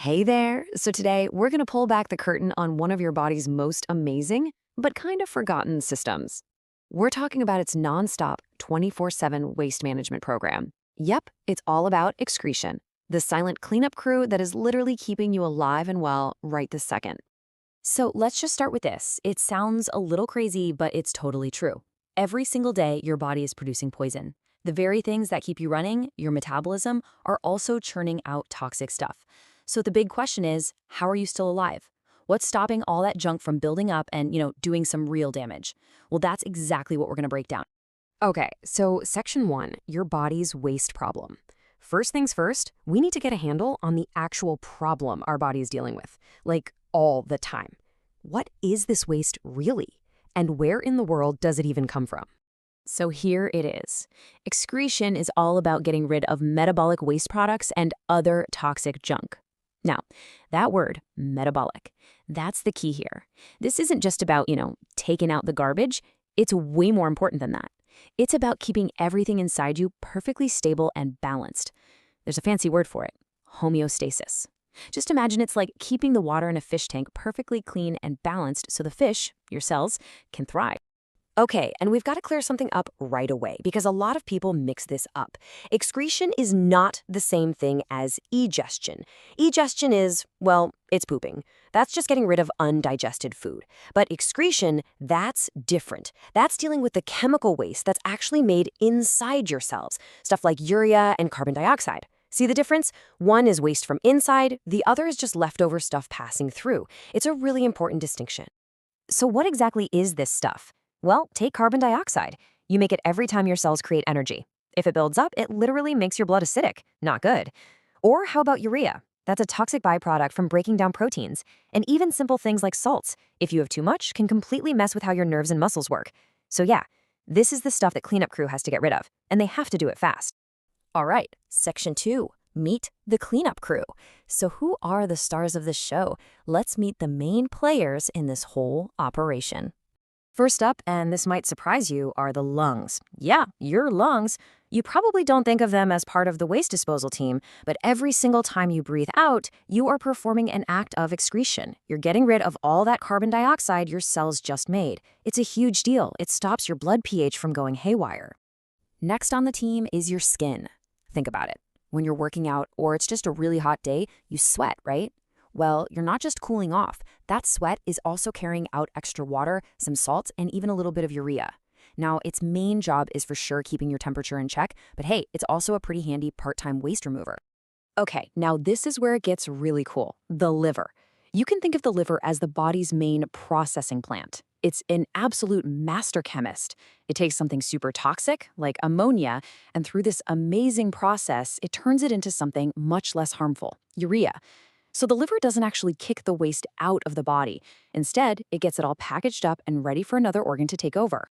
Hey there! So today, we're going to pull back the curtain on one of your body's most amazing, but kind of forgotten systems. We're talking about its nonstop, 24/7 waste management program. Yep, it's all about excretion, the silent cleanup crew that is literally keeping you alive and well right this second. So let's just start with this. It sounds a little crazy, but it's totally true. Every single day, your body is producing poison. The very things that keep you running, your metabolism, are also churning out toxic stuff. So the big question is, how are you still alive? What's stopping all that junk from building up and, doing some real damage? Well, that's exactly what we're going to break down. Okay, so section 1, your body's waste problem. First things first, we need to get a handle on the actual problem our body is dealing with, like all the time. What is this waste really? And where in the world does it even come from? So here it is. Excretion is all about getting rid of metabolic waste products and other toxic junk. Now, that word, metabolic, that's the key here. This isn't just about, taking out the garbage. It's way more important than that. It's about keeping everything inside you perfectly stable and balanced. There's a fancy word for it, homeostasis. Just imagine it's like keeping the water in a fish tank perfectly clean and balanced so the fish, your cells, can thrive. Okay, and we've got to clear something up right away because a lot of people mix this up. Excretion is not the same thing as egestion. Egestion is, well, it's pooping. That's just getting rid of undigested food. But excretion, that's different. That's dealing with the chemical waste that's actually made inside your cells, stuff like urea and carbon dioxide. See the difference? One is waste from inside, the other is just leftover stuff passing through. It's a really important distinction. So what exactly is this stuff? Well, take carbon dioxide. You make it every time your cells create energy. If it builds up, it literally makes your blood acidic. Not good. Or how about urea? That's a toxic byproduct from breaking down proteins. And even simple things like salts, if you have too much, can completely mess with how your nerves and muscles work. So yeah, this is the stuff that cleanup crew has to get rid of, and they have to do it fast. All right, section 2, meet the cleanup crew. So who are the stars of this show? Let's meet the main players in this whole operation. First up, and this might surprise you, are the lungs. Yeah, your lungs. You probably don't think of them as part of the waste disposal team, but every single time you breathe out, you are performing an act of excretion. You're getting rid of all that carbon dioxide your cells just made. It's a huge deal. It stops your blood pH from going haywire. Next on the team is your skin. Think about it. When you're working out or it's just a really hot day, you sweat, right? Well, you're not just cooling off. That sweat is also carrying out extra water, some salts, and even a little bit of urea. Now, its main job is for sure keeping your temperature in check, but hey, it's also a pretty handy part-time waste remover. Okay, now this is where it gets really cool, the liver. You can think of the liver as the body's main processing plant. It's an absolute master chemist. It takes something super toxic, like ammonia, and through this amazing process, it turns it into something much less harmful, urea. So the liver doesn't actually kick the waste out of the body. Instead, it gets it all packaged up and ready for another organ to take over.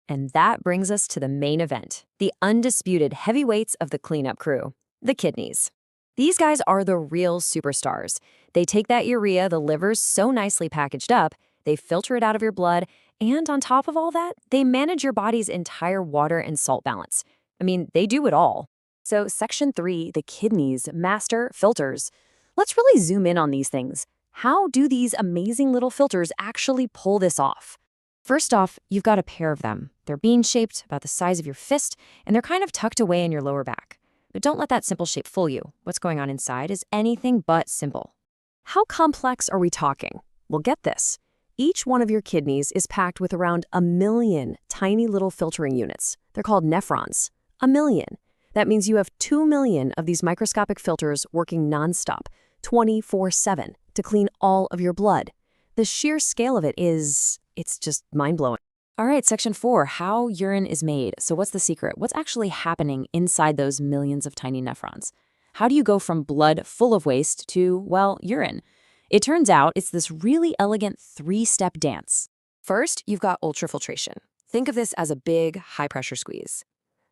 And that brings us to the main event, the undisputed heavyweights of the cleanup crew, the kidneys. These guys are the real superstars. They take that urea the liver's so nicely packaged up, they filter it out of your blood, and on top of all that, they manage your body's entire water and salt balance. I mean, they do it all. So section 3, the kidneys, master filters. Let's really zoom in on these things. How do these amazing little filters actually pull this off? First off, you've got a pair of them. They're bean-shaped, about the size of your fist, and they're kind of tucked away in your lower back. But don't let that simple shape fool you. What's going on inside is anything but simple. How complex are we talking? Well, get this. Each one of your kidneys is packed with around 1 million tiny little filtering units. They're called nephrons. 1 million. That means you have 2 million of these microscopic filters working nonstop, 24/7, to clean all of your blood. The sheer scale of it it's just mind-blowing. All right, section 4, how urine is made. So what's the secret? What's actually happening inside those millions of tiny nephrons? How do you go from blood full of waste to, well, urine? It turns out it's this really elegant 3-step dance. First, you've got ultrafiltration. Think of this as a big, high-pressure squeeze.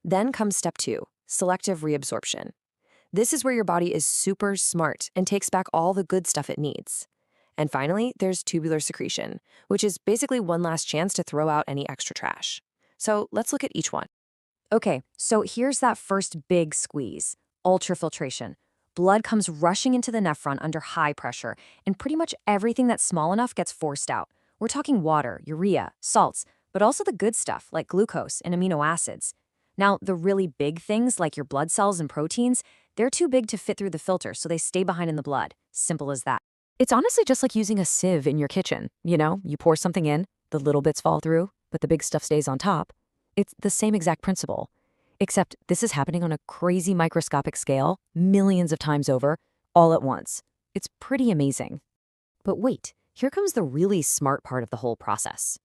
Then comes step 2, selective reabsorption. This is where your body is super smart and takes back all the good stuff it needs. And finally, there's tubular secretion, which is basically one last chance to throw out any extra trash. So let's look at each one. Okay, so here's that first big squeeze, ultrafiltration. Blood comes rushing into the nephron under high pressure, and pretty much everything that's small enough gets forced out. We're talking water, urea, salts, but also the good stuff like glucose and amino acids. Now, the really big things like your blood cells and proteins, they're too big to fit through the filter, so they stay behind in the blood. Simple as that. It's honestly just like using a sieve in your kitchen. You pour something in, the little bits fall through, but the big stuff stays on top. It's the same exact principle. Except this is happening on a crazy microscopic scale, millions of times over, all at once. It's pretty amazing. But wait, here comes the really smart part of the whole process.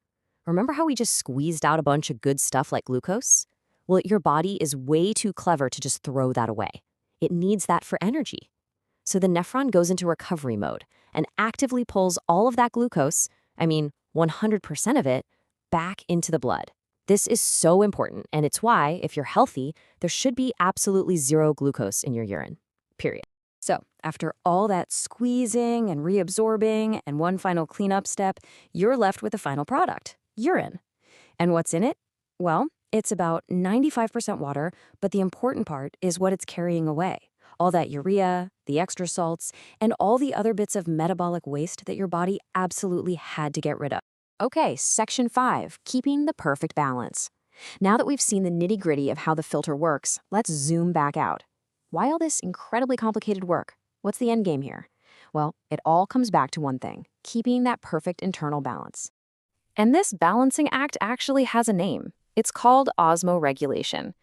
Remember how we just squeezed out a bunch of good stuff like glucose? Well, your body is way too clever to just throw that away. It needs that for energy. So the nephron goes into recovery mode and actively pulls all of that glucose, 100% of it, back into the blood. This is so important, and it's why, if you're healthy, there should be absolutely zero glucose in your urine, period. So, after all that squeezing and reabsorbing and one final cleanup step, you're left with the final product, urine. And what's in it? Well, it's about 95% water, but the important part is what it's carrying away. All that urea, the extra salts, and all the other bits of metabolic waste that your body absolutely had to get rid of. Okay, section 5, keeping the perfect balance. Now that we've seen the nitty-gritty of how the filter works, let's zoom back out. Why all this incredibly complicated work? What's the end game here? Well, it all comes back to one thing, keeping that perfect internal balance. And this balancing act actually has a name. It's called osmoregulation.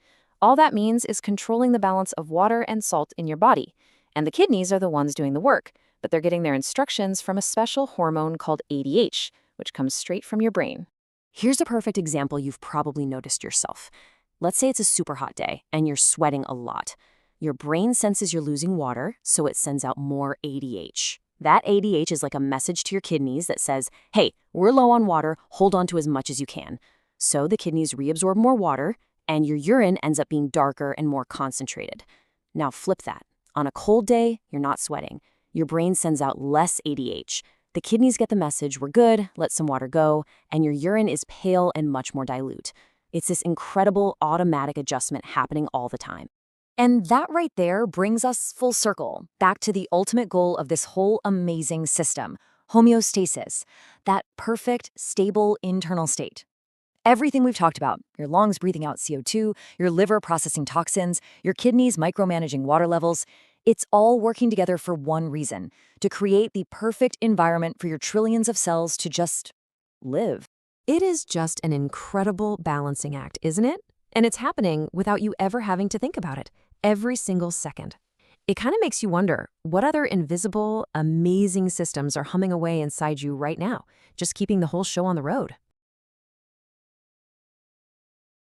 All that means is controlling the balance of water and salt in your body. And the kidneys are the ones doing the work, but they're getting their instructions from a special hormone called ADH, which comes straight from your brain. Here's a perfect example you've probably noticed yourself. Let's say it's a super hot day and you're sweating a lot. Your brain senses you're losing water, so it sends out more ADH. That ADH is like a message to your kidneys that says, hey, we're low on water, hold on to as much as you can. So the kidneys reabsorb more water, and your urine ends up being darker and more concentrated. Now flip that. On a cold day, you're not sweating. Your brain sends out less ADH. The kidneys get the message, we're good, let some water go, and your urine is pale and much more dilute. It's this incredible automatic adjustment happening all the time. And that right there brings us full circle, back to the ultimate goal of this whole amazing system, homeostasis, that perfect, stable internal state. Everything we've talked about, your lungs breathing out CO2, your liver processing toxins, your kidneys micromanaging water levels, it's all working together for one reason, to create the perfect environment for your trillions of cells to just live. It is just an incredible balancing act, isn't it? And it's happening without you ever having to think about it, every single second. It kind of makes you wonder, what other invisible, amazing systems are humming away inside you right now, just keeping the whole show on the road?